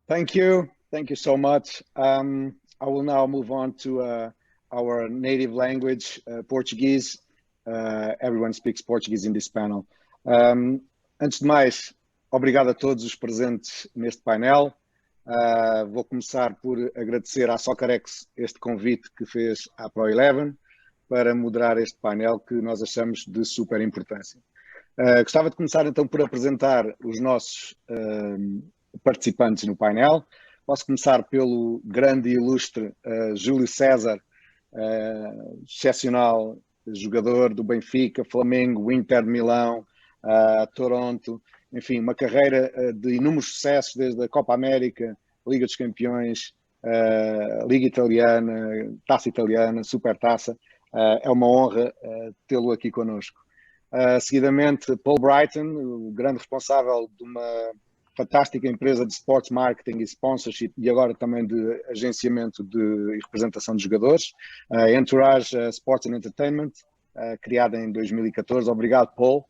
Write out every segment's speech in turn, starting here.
Thank you so much. I will now move on to our native language, Portuguese. Everyone speaks Portuguese in this panel. Antes de mais, obrigado a todos os presentes neste painel. Vou começar por agradecer à Soccerex este convite que fez à Pro11 para moderar este painel que nós achamos de super importância. Gostava de começar então por apresentar os nossos participantes no painel. Posso começar pelo grande e ilustre Júlio César, excepcional jogador do Benfica, Flamengo, Inter de Milão, Toronto, enfim, uma carreira de inúmeros sucessos desde a Copa América, Liga dos Campeões, Liga Italiana, Taça Italiana, Supertaça. É uma honra tê-lo aqui connosco. Seguidamente, Paul Brighton, o grande responsável de uma fantástica empresa de sports marketing e sponsorship e agora também de agenciamento e representação de jogadores, Entourage Sports and Entertainment, criada em 2014. Obrigado, Paul.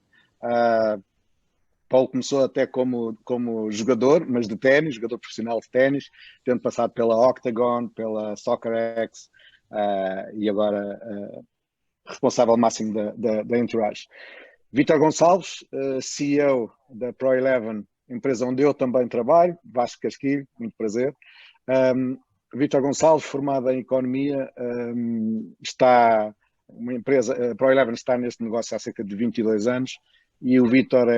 Paul começou até como jogador, mas de ténis, jogador profissional de ténis, tendo passado pela Octagon, pela Soccerex e agora responsável máximo da Entourage. Vítor Gonçalves, CEO da Pro11, empresa onde eu também trabalho, Vasco Casquilho, muito prazer. Vítor Gonçalves, formado em Economia, a Pro11 está neste negócio há cerca de 22 anos e o Vítor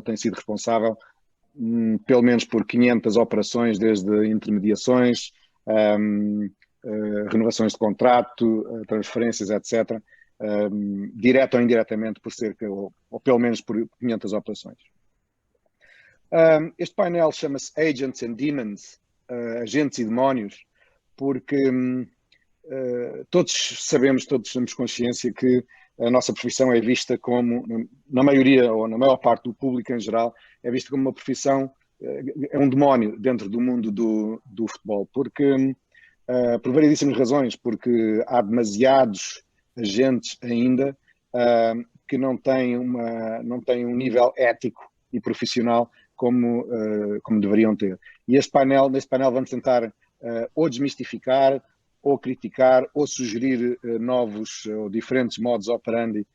tem sido responsável pelo menos por 500 operações, desde intermediações, renovações de contrato, transferências, etc., direto ou indiretamente por cerca, ou pelo menos por 500 operações. Este painel chama-se Agents and Demons, agentes e demónios, porque todos temos consciência que a nossa profissão é vista como, na maioria ou na maior parte do público em geral, é vista como uma profissão, é um demónio dentro do mundo do futebol, porque por variedíssimas razões, porque há demasiados agentes ainda que não têm um nível ético e profissional como deveriam ter. E neste painel vamos tentar ou desmistificar, ou criticar, ou sugerir novos ou diferentes modus operandi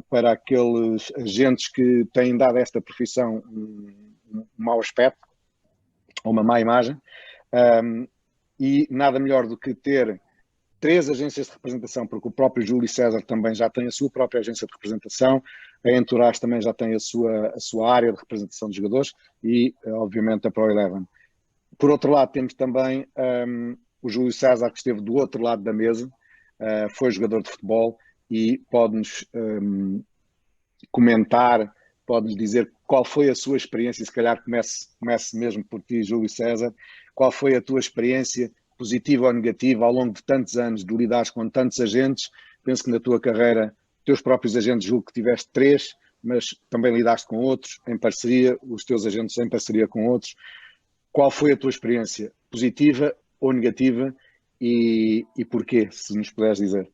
para aqueles agentes que têm dado a esta profissão um mau aspecto, ou uma má imagem. E nada melhor do que ter 3 agências de representação, porque o próprio Júlio César também já tem a sua própria agência de representação, a Entourage também já tem a sua área de representação de jogadores e, obviamente, a Pro11. Por outro lado, temos também o Júlio César, que esteve do outro lado da mesa, foi jogador de futebol e pode-nos comentar, pode-nos dizer qual foi a sua experiência, e se calhar comece mesmo por ti, Júlio César, qual foi a tua experiência positiva ou negativa ao longo de tantos anos de lidares com tantos agentes. Penso que na tua carreira, teus próprios agentes, julgo que tiveste 3, mas também lidaste com outros em parceria, os teus agentes em parceria com outros. Qual foi a tua experiência, positiva ou negativa, e porquê, se nos puderes dizer?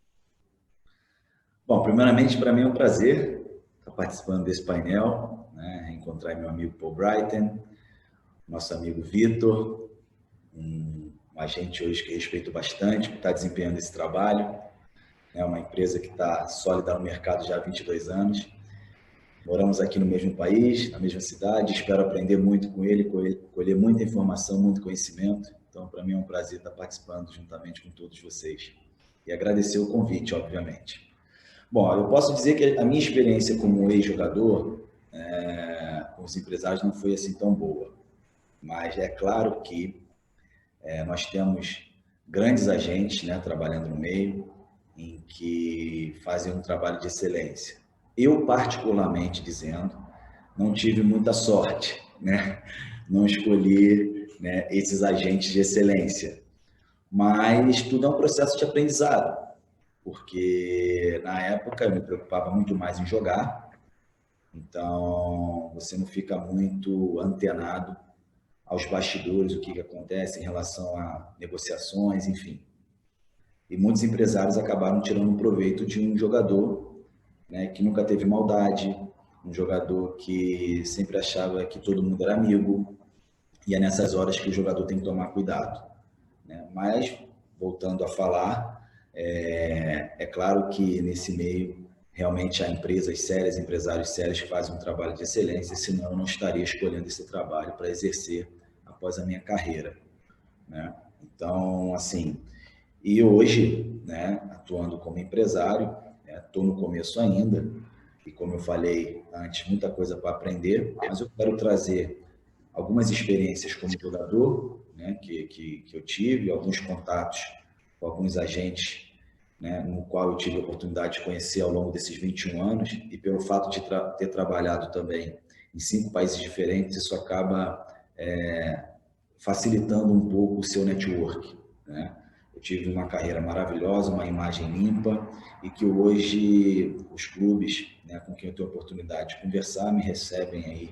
Bom, primeiramente, para mim é um prazer estar participando desse painel, né? Encontrar meu amigo Paul Brighton, nosso amigo Vítor, um agente hoje que respeito bastante, que está desempenhando esse trabalho. É uma empresa que está sólida no mercado já há 22 anos. Moramos aqui no mesmo país, na mesma cidade. Espero aprender muito com ele, colher muita informação, muito conhecimento. Então, para mim é um prazer estar participando juntamente com todos vocês. E agradecer o convite, obviamente. Bom, eu posso dizer que a minha experiência como ex-jogador com os empresários não foi assim tão boa. Mas é claro que nós temos grandes agentes, né, trabalhando no meio, em que fazem um trabalho de excelência. Eu, particularmente dizendo, não tive muita sorte, né? Não escolhi, né, esses agentes de excelência. Mas tudo é um processo de aprendizado, porque na época eu me preocupava muito mais em jogar, então você não fica muito antenado aos bastidores, o que acontece em relação a negociações, enfim. E muitos empresários acabaram tirando um proveito de um jogador, né, que nunca teve maldade, um jogador que sempre achava que todo mundo era amigo, e é nessas horas que o jogador tem que tomar cuidado, né? Mas, voltando a falar, é claro que nesse meio realmente há empresas sérias, empresários sérios que fazem um trabalho de excelência, senão eu não estaria escolhendo esse trabalho para exercer após a minha carreira, né? Então, assim, e hoje, né, atuando como empresário, estou no começo ainda, e como eu falei antes, muita coisa para aprender, mas eu quero trazer algumas experiências como jogador, né, que eu tive, alguns contatos com alguns agentes, né, no qual eu tive a oportunidade de conhecer ao longo desses 21 anos, e pelo fato de ter trabalhado também em 5 países diferentes, isso acaba facilitando um pouco o seu network, né? Eu tive uma carreira maravilhosa, uma imagem limpa, e que hoje os clubes, né, com quem eu tenho a oportunidade de conversar me recebem aí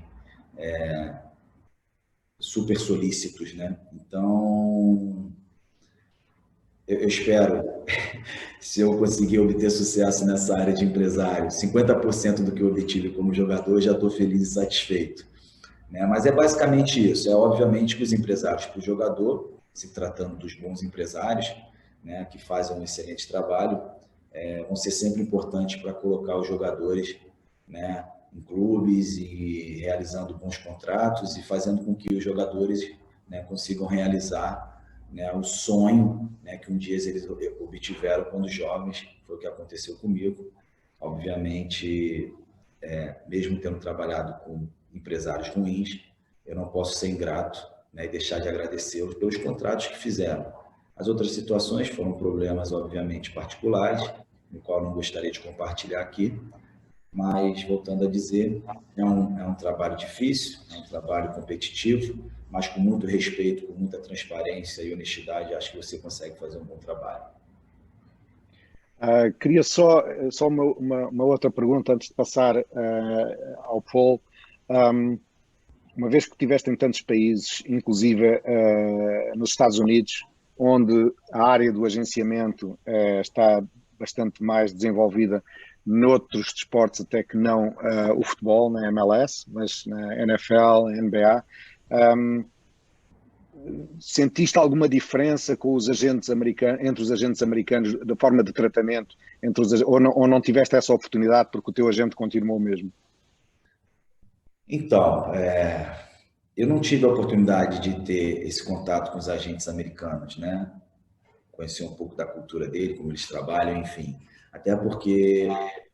super solícitos, né? Então, eu espero, se eu conseguir obter sucesso nessa área de empresário, 50% do que eu obtive como jogador, já estou feliz e satisfeito, né? Mas é basicamente isso. É obviamente que os empresários para o jogador, se tratando dos bons empresários, né, que fazem um excelente trabalho, vão ser sempre importantes para colocar os jogadores, né, em clubes e realizando bons contratos e fazendo com que os jogadores, né, consigam realizar, né, o sonho, né, que um dia eles obtiveram quando jovens. Foi o que aconteceu comigo. Obviamente, mesmo tendo trabalhado com empresários ruins, eu não posso ser ingrato, né, e deixar de agradecê-los pelos contratos que fizeram. As outras situações foram problemas, obviamente, particulares, no qual não gostaria de compartilhar aqui, mas, voltando a dizer, é um trabalho difícil, é um trabalho competitivo, mas com muito respeito, com muita transparência e honestidade, acho que você consegue fazer um bom trabalho. Queria só uma outra pergunta antes de passar ao Paul. Uma vez que estiveste em tantos países, inclusive nos Estados Unidos, onde a área do agenciamento está bastante mais desenvolvida noutros desportos, até que não o futebol, na MLS, mas na NFL, na NBA. Sentiste alguma diferença com os agentes americanos, entre os agentes americanos, da forma de tratamento, ou não tiveste essa oportunidade porque o teu agente continuou mesmo? Então, eu não tive a oportunidade de ter esse contato com os agentes americanos, né? Conhecer um pouco da cultura dele, como eles trabalham, enfim. Até porque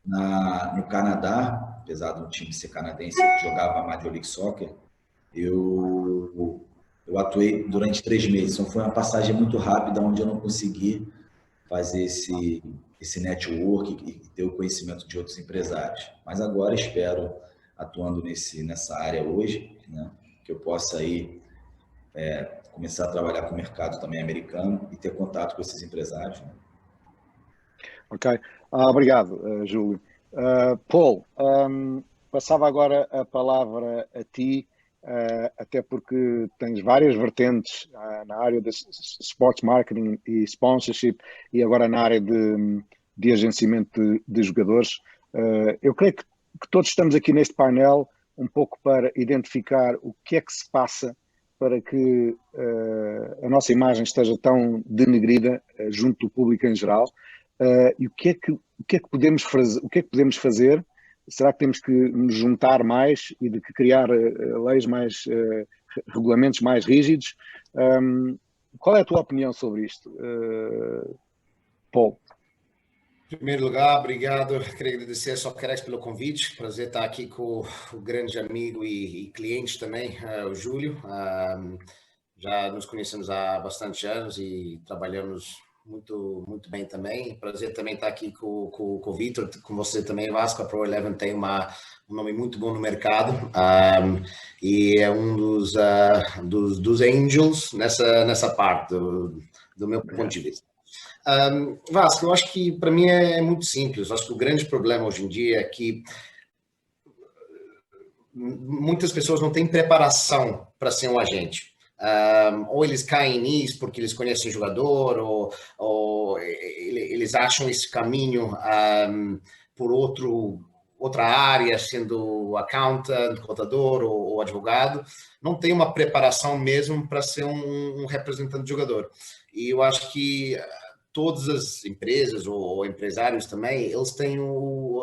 no Canadá, apesar do time ser canadense, eu jogava Major League Soccer, eu atuei durante 3 meses. Então foi uma passagem muito rápida, onde eu não consegui fazer esse network e ter o conhecimento de outros empresários. Mas agora espero, atuando nessa área hoje, né, que eu possa aí começar a trabalhar com o mercado também americano e ter contato com esses empresários, né? Ok. Obrigado, Júlio. Paul, passava agora a palavra a ti, até porque tens várias vertentes na área de sports marketing e sponsorship e agora na área de agenciamento de jogadores. Eu creio que todos estamos aqui neste painel um pouco para identificar o que é que se passa para que a nossa imagem esteja tão denegrida junto do público em geral. E o que é que podemos fazer? O que é que podemos fazer? Será que temos que nos juntar mais e de que criar leis mais, regulamentos mais rígidos? Qual é a tua opinião sobre isto, Paul? Em primeiro lugar, obrigado. Queria agradecer a Soccerex pelo convite. Prazer estar aqui com o grande amigo e cliente também, o Júlio. Já nos conhecemos há bastante anos e trabalhamos muito, muito bem também. Prazer também estar aqui com o Vitor, com você também, Vasco. A Pro Eleven tem um nome muito bom no mercado, e é um dos angels nessa parte, do meu ponto de vista. Vasco, eu acho que para mim é muito simples. Eu acho que o grande problema hoje em dia é que muitas pessoas não têm preparação para ser um agente. Ou eles caem nisso porque eles conhecem o jogador, ou eles acham esse caminho por outra área, sendo accountant, contador ou advogado, não tem uma preparação mesmo para ser um representante de jogador. E eu acho que todas as empresas ou empresários também, eles têm o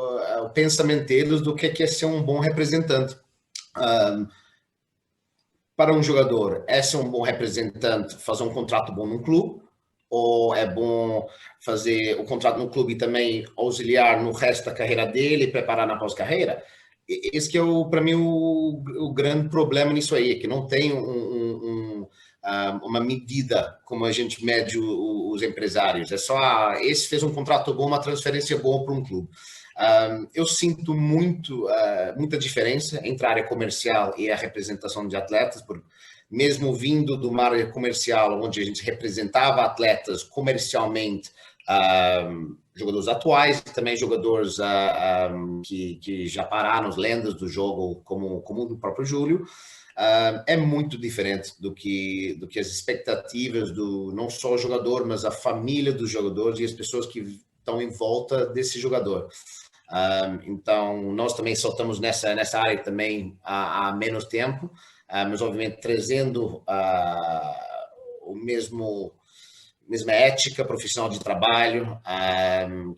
pensamento deles do que é ser um bom representante. Para um jogador, é ser um bom representante, fazer um contrato bom num clube, ou é bom fazer o contrato no clube e também auxiliar no resto da carreira dele e preparar na pós-carreira? Esse que é, para mim, o grande problema nisso aí, que não tem uma medida como a gente mede os empresários. É só, esse fez um contrato bom, uma transferência boa para um clube. Eu sinto muita diferença entre a área comercial e a representação de atletas, porque mesmo vindo de uma área comercial, onde a gente representava atletas comercialmente, jogadores atuais, também jogadores que já pararam, as lendas do jogo, como o próprio Júlio, é muito diferente do que as expectativas do não só o jogador, mas a família dos jogadores e as pessoas que estão em volta desse jogador. Então, nós também só estamos nessa área também há menos tempo, mas obviamente trazendo o mesma ética profissional de trabalho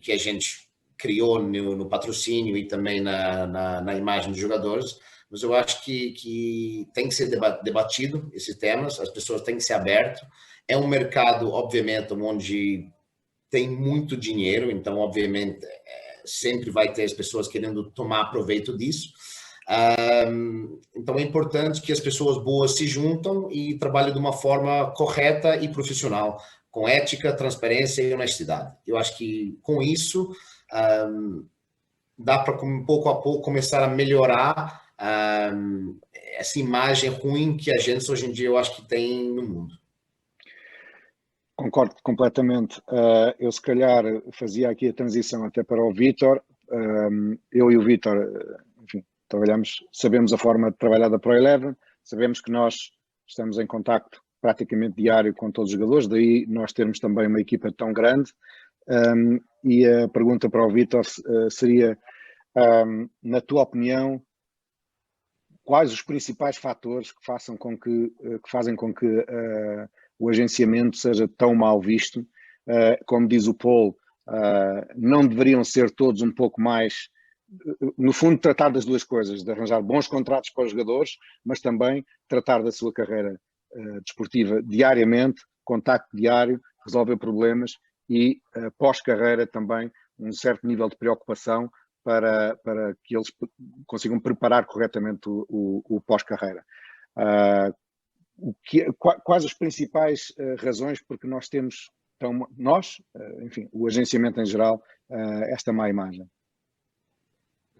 que a gente criou no patrocínio e também na imagem dos jogadores. Mas eu acho que tem que ser debatido esses temas, as pessoas têm que ser abertas. É um mercado, obviamente, onde tem muito dinheiro, então, obviamente, sempre vai ter as pessoas querendo tomar proveito disso. Então, é importante que as pessoas boas se juntam e trabalhem de uma forma correta e profissional, com ética, transparência e honestidade. Eu acho que, com isso, dá para, pouco a pouco, começar a melhorar essa imagem ruim que a gente, hoje em dia, eu acho que tem no mundo. Concordo completamente. Eu, se calhar, fazia aqui a transição até para o Vítor. Eu e o Vítor, enfim, sabemos a forma de trabalhar da Pro11, sabemos que nós estamos em contacto praticamente diário com todos os jogadores, daí nós termos também uma equipa tão grande. E a pergunta para o Vítor seria, na tua opinião, quais os principais fatores que fazem com que o agenciamento seja tão mal visto? Como diz o Paul, não deveriam ser todos um pouco mais, no fundo, tratar das duas coisas, de arranjar bons contratos para os jogadores, mas também tratar da sua carreira desportiva diariamente, contacto diário, resolver problemas e pós-carreira também um certo nível de preocupação para que eles consigam preparar corretamente o pós-carreira. Quais as principais razões porque nós temos, enfim, o agenciamento em geral, esta má imagem?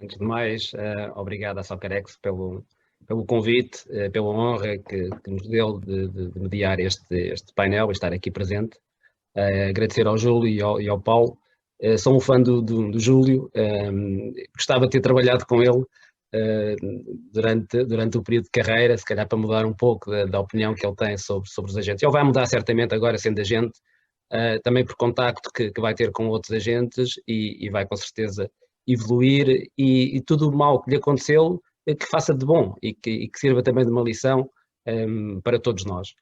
Antes de mais, obrigado à Soccerex pelo convite, pela honra que nos deu de mediar este painel e estar aqui presente. Agradecer ao Júlio e ao Paulo. Sou um fã do Júlio, gostava de ter trabalhado com ele durante o período de carreira, se calhar para mudar um pouco da opinião que ele tem sobre os agentes. Ele vai mudar certamente agora sendo agente, também por contacto que vai ter com outros agentes e vai com certeza evoluir e tudo o mal que lhe aconteceu que faça de bom e que sirva também de uma lição para todos nós.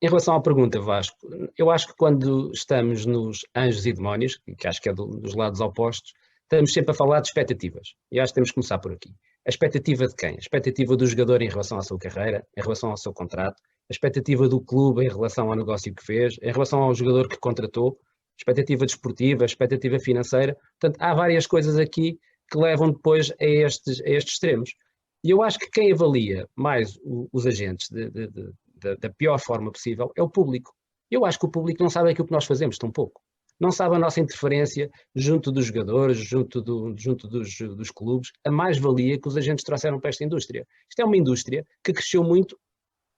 Em relação à pergunta, Vasco, eu acho que quando estamos nos anjos e demónios, que acho que é dos lados opostos, estamos sempre a falar de expectativas. E acho que temos que começar por aqui. A expectativa de quem? A expectativa do jogador em relação à sua carreira, em relação ao seu contrato, a expectativa do clube em relação ao negócio que fez, em relação ao jogador que contratou, expectativa desportiva, expectativa financeira. Portanto, há várias coisas aqui que levam depois a estes extremos. E eu acho que quem avalia mais os agentes da pior forma possível é o público. Eu acho que o público não sabe aquilo que nós fazemos tão pouco. Não sabe a nossa interferência junto dos jogadores, junto dos clubes, a mais-valia que os agentes trouxeram para esta indústria. Isto é uma indústria que cresceu muito,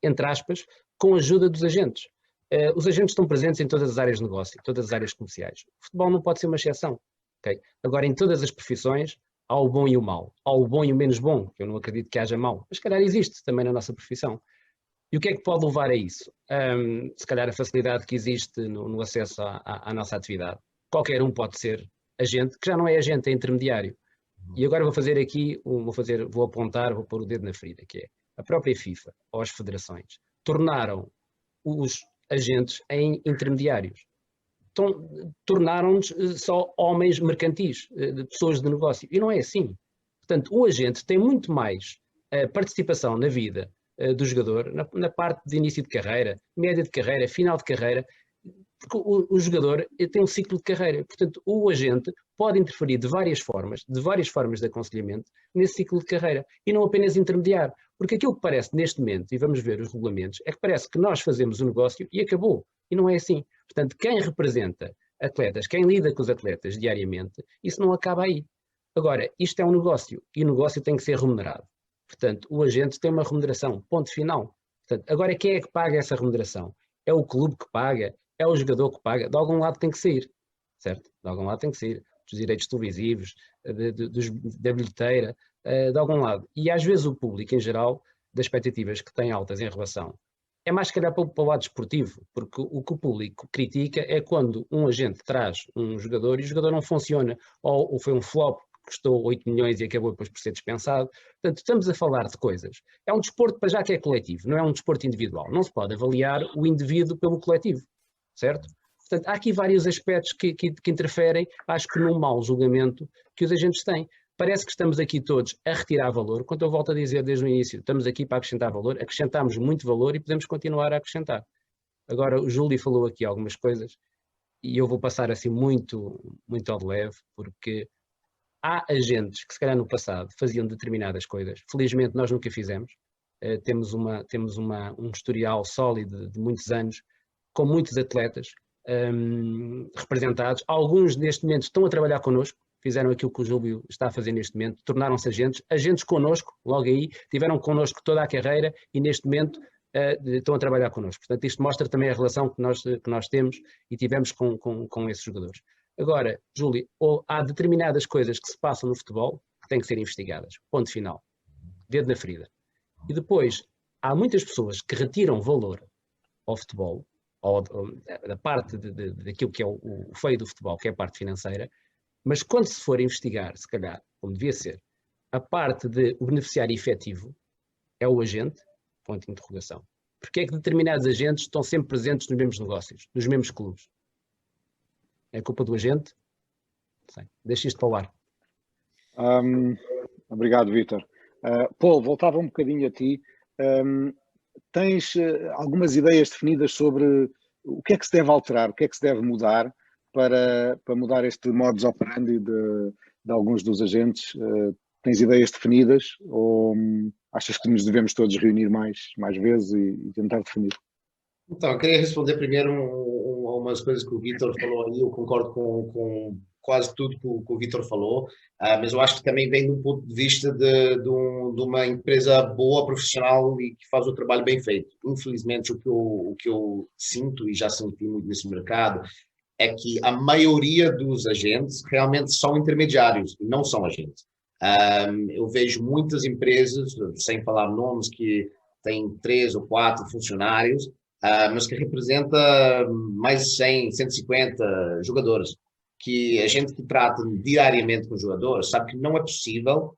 entre aspas, com a ajuda dos agentes. Os agentes estão presentes em todas as áreas de negócio, em todas as áreas comerciais. O futebol não pode ser uma exceção. Okay? Agora, em todas as profissões, há o bom e o mau. Há o bom e o menos bom, que eu não acredito que haja mau, mas se calhar existe também na nossa profissão. E o que é que pode levar a isso? Se calhar a facilidade que existe no acesso à nossa atividade. Qualquer um pode ser agente, que já não é agente, é intermediário. E agora vou fazer aqui, vou apontar, vou pôr o dedo na ferida, que é a própria FIFA ou as federações tornaram os agentes em intermediários. Tornaram-nos só homens mercantis, de pessoas de negócio. E não é assim. Portanto, o agente tem muito mais participação na vida do jogador, na parte de início de carreira, média de carreira, final de carreira, porque o jogador tem um ciclo de carreira. Portanto, o agente pode interferir de várias formas de aconselhamento nesse ciclo de carreira e não apenas intermediar. Porque aquilo que parece neste momento, e vamos ver os regulamentos, é que parece que nós fazemos o negócio e acabou. E não é assim. Portanto, quem representa atletas, quem lida com os atletas diariamente, isso não acaba aí. Agora, isto é um negócio e o negócio tem que ser remunerado. Portanto, o agente tem uma remuneração, ponto final. Portanto, agora quem é que paga essa remuneração? É o clube que paga? É o jogador que paga? De algum lado tem que sair, certo? De algum lado tem que sair. Dos direitos televisivos, da bilheteira, de algum lado. E às vezes o público, em geral, das expectativas que tem altas em relação, é mais se calhar para o lado esportivo, porque o que o público critica é quando um agente traz um jogador e o jogador não funciona, ou foi um flop, custou 8 milhões e acabou depois por ser dispensado. Portanto, estamos a falar de coisas. É um desporto para já que é coletivo, não é um desporto individual. Não se pode avaliar o indivíduo pelo coletivo, certo? Portanto, há aqui vários aspectos que interferem, acho que num mau julgamento que os agentes têm. Parece que estamos aqui todos a retirar valor, quando eu volto a dizer desde o início, estamos aqui para acrescentar valor, acrescentamos muito valor e podemos continuar a acrescentar. Agora, o Júlio falou aqui algumas coisas e eu vou passar assim muito ao de leve, porque há agentes que se calhar no passado faziam determinadas coisas, felizmente nós nunca fizemos, temos um historial sólido de muitos anos, com muitos atletas representados, alguns neste momento estão a trabalhar connosco, fizeram aquilo que o Júlio está a fazer neste momento, tornaram-se agentes connosco, logo aí, tiveram connosco toda a carreira e neste momento estão a trabalhar connosco. Portanto, isto mostra também a relação que nós temos e tivemos com esses jogadores. Agora, Júlio, há determinadas coisas que se passam no futebol que têm que ser investigadas. Ponto final. Dedo na ferida. E depois, há muitas pessoas que retiram valor ao futebol, ou da parte daquilo que é o feio do futebol, que é a parte financeira, mas quando se for investigar, se calhar, como devia ser, a parte de o beneficiário efetivo é o agente, ponto de interrogação. Porque é que determinados agentes estão sempre presentes nos mesmos negócios, nos mesmos clubes? É culpa do agente? Não sei. Deixa isto para o ar. Obrigado, Vítor. Paulo, voltava um bocadinho a ti. Tens algumas ideias definidas sobre o que é que se deve alterar, o que é que se deve mudar para mudar este modus operandi de alguns dos agentes? Tens ideias definidas ou achas que nos devemos todos reunir mais vezes e tentar definir? Então, eu queria responder primeiro a umas coisas que o Vítor falou aí. Eu concordo com quase tudo que o Vítor falou, mas eu acho que também vem do ponto de vista de uma empresa boa, profissional e que faz o trabalho bem feito. Infelizmente, o que eu sinto, e já senti muito nesse mercado, é que a maioria dos agentes realmente são intermediários e não são agentes. Eu vejo muitas empresas, sem falar nomes, que têm 3 ou 4 funcionários, mas que representa mais de 100, 150 jogadores, que a gente que trata diariamente com jogadores sabe que não é possível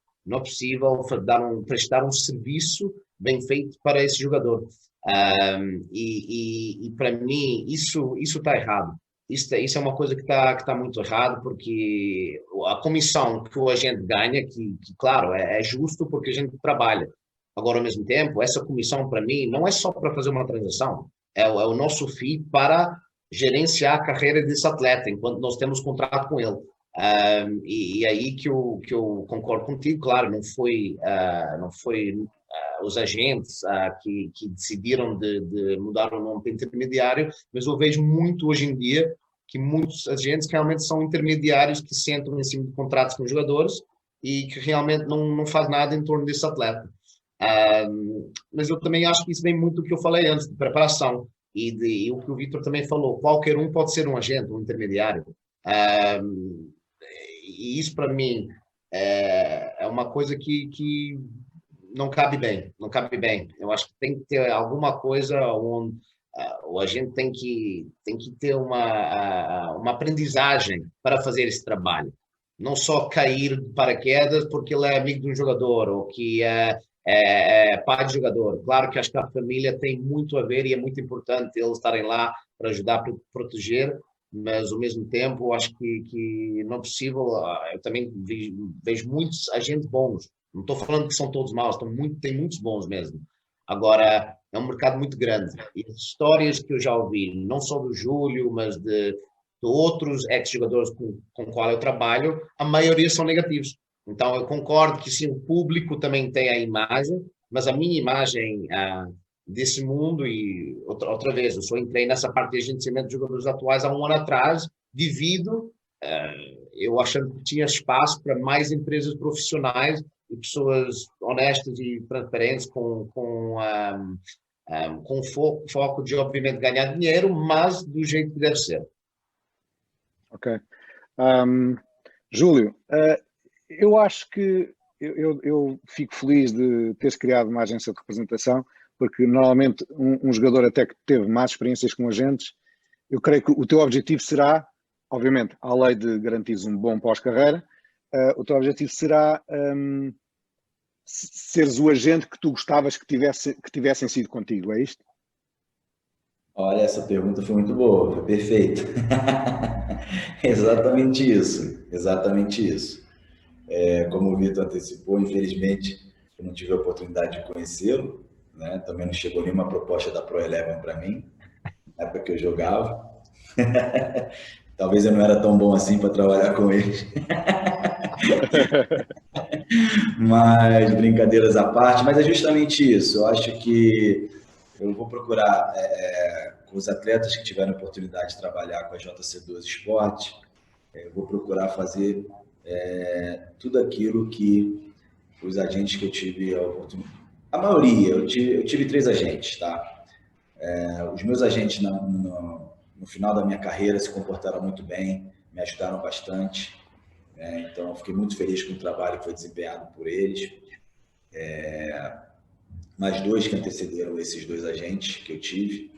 prestar um serviço bem feito para esse jogador. E para mim isso está errado. Isso é uma coisa que está muito errado, porque a comissão que o agente ganha, que claro, é justo porque a gente trabalha. Agora, ao mesmo tempo, essa comissão, para mim, não é só para fazer uma transação, é o nosso fee para gerenciar a carreira desse atleta, enquanto nós temos contrato com ele. E aí que eu concordo contigo, claro, não foi os agentes que decidiram de mudar o nome para intermediário, mas eu vejo muito hoje em dia que muitos agentes realmente são intermediários que sentam em cima de contratos com jogadores e que realmente não faz nada em torno desse atleta. Mas eu também acho que isso vem muito do que eu falei antes, de preparação, e o que o Vítor também falou, qualquer um pode ser um agente, um intermediário. E isso para mim é uma coisa que não cabe bem. Eu acho que tem que ter alguma coisa onde o agente tem que ter uma aprendizagem para fazer esse trabalho. não só cair de paraquedas porque ele é amigo de um jogador ou que é pai de jogador. Claro que acho que a família tem muito a ver e é muito importante eles estarem lá para ajudar a proteger, mas ao mesmo tempo acho que não é possível. Eu também vejo muitos agentes bons, não estou falando que são todos maus, tem muitos bons mesmo. Agora, é um mercado muito grande e as histórias que eu já ouvi, não só do Júlio, mas de outros ex-jogadores com qual eu trabalho, a maioria são negativos. Então, eu concordo que sim, o público também tem a imagem, mas a minha imagem desse mundo, e outra vez, eu só entrei nessa parte de agenciamento de jogadores atuais há um ano atrás, devido, eu achando que tinha espaço para mais empresas profissionais e pessoas honestas e transparentes com foco de, obviamente, ganhar dinheiro, mas do jeito que deve ser. Ok. Júlio, eu acho que eu fico feliz de teres criado uma agência de representação, porque normalmente um jogador até que teve más experiências com agentes, eu creio que o teu objetivo será, obviamente, além de garantires um bom pós-carreira, o teu objetivo será seres o agente que tu gostavas que tivessem sido contigo, é isto? Olha, essa pergunta foi muito boa, foi perfeita. Exatamente isso, exatamente isso. Como o Vitor antecipou, infelizmente eu não tive a oportunidade de conhecê-lo, né? Também não chegou nenhuma proposta da Pro Eleven para mim, na época que eu jogava. Talvez eu não era tão bom assim para trabalhar com eles. Mas brincadeiras à parte, mas é justamente isso. Eu acho que eu vou procurar com os atletas que tiveram a oportunidade de trabalhar com a JC2 Esporte, eu vou procurar fazer tudo aquilo que os agentes que eu tive a oportunidade. A maioria, eu tive 3 agentes, tá? Os meus agentes no final da minha carreira se comportaram muito bem, me ajudaram bastante. Então, eu fiquei muito feliz com o trabalho que foi desempenhado por eles. Mais 2 que antecederam esses 2 agentes que eu tive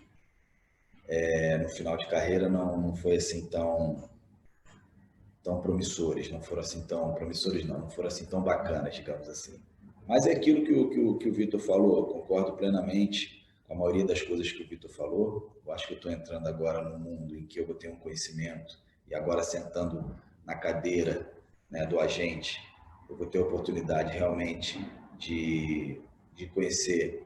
no final de carreira não foi assim tão promissores, não foram assim tão promissores, não foram assim tão bacanas, digamos assim. Mas é aquilo que o Vitor falou, eu concordo plenamente com a maioria das coisas que o Vitor falou. Eu acho que eu estou entrando agora num mundo em que eu vou ter um conhecimento e agora sentando na cadeira, né, do agente, eu vou ter a oportunidade realmente de conhecer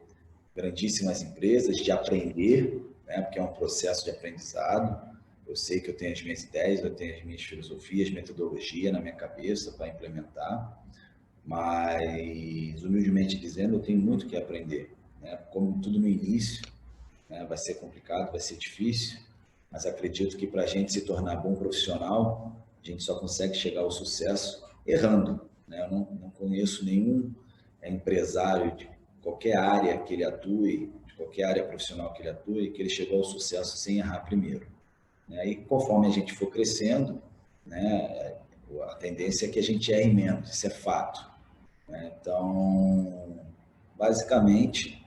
grandíssimas empresas, de aprender, né, porque é um processo de aprendizado. Eu sei que eu tenho as minhas ideias, eu tenho as minhas filosofias, metodologia na minha cabeça para implementar, mas, humildemente dizendo, eu tenho muito que aprender, né? Como tudo no início, né, vai ser complicado, vai ser difícil, mas acredito que para a gente se tornar bom profissional, a gente só consegue chegar ao sucesso errando, né? Eu não conheço nenhum empresário de qualquer área que ele atue, de qualquer área profissional que ele atue, que ele chegou ao sucesso sem errar primeiro. E conforme a gente for crescendo, né, a tendência é que a gente erre menos, isso é fato. Então, basicamente,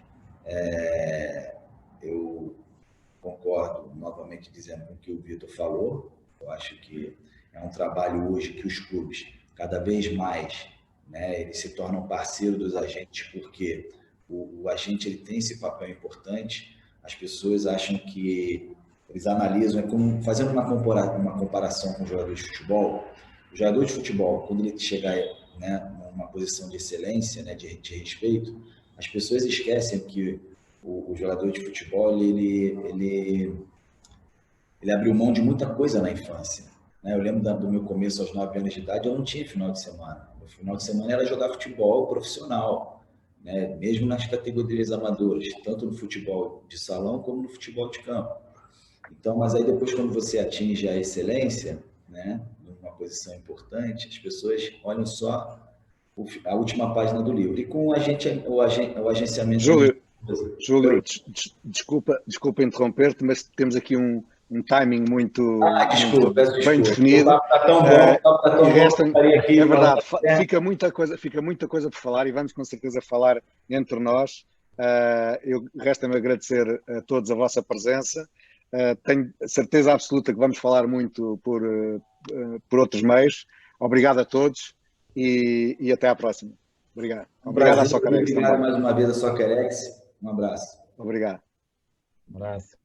eu concordo novamente dizendo com o que o Vitor falou. Eu acho que é um trabalho hoje que os clubes, cada vez mais, né, eles se tornam parceiros dos agentes, porque o agente ele tem esse papel importante. As pessoas acham que eles analisam, como fazendo uma comparação com o jogador de futebol. O jogador de futebol, quando ele chegar, né, numa posição de excelência, né, de respeito, as pessoas esquecem que o jogador de futebol ele abriu mão de muita coisa na infância, né? Eu lembro do meu começo aos 9 anos de idade, eu não tinha final de semana. O final de semana era jogar futebol profissional, né? Mesmo nas categorias amadoras, tanto no futebol de salão como no futebol de campo. Então, mas aí depois, quando você atinge a excelência, né, numa posição importante, as pessoas olham só a última página do livro. E com o agenciamento... Júlio, desculpa interromper-te, mas temos aqui um timing muito bem definido. Está tão bom, é verdade, fica muita coisa por falar e vamos com certeza falar entre nós. Resta-me agradecer a todos a vossa presença. Tenho certeza absoluta que vamos falar muito por outros meios, Obrigado a todos e até à próxima. Obrigado. Obrigado à Soccerex também. Obrigado mais uma vez à Soccerex. Um abraço. Obrigado. Um abraço.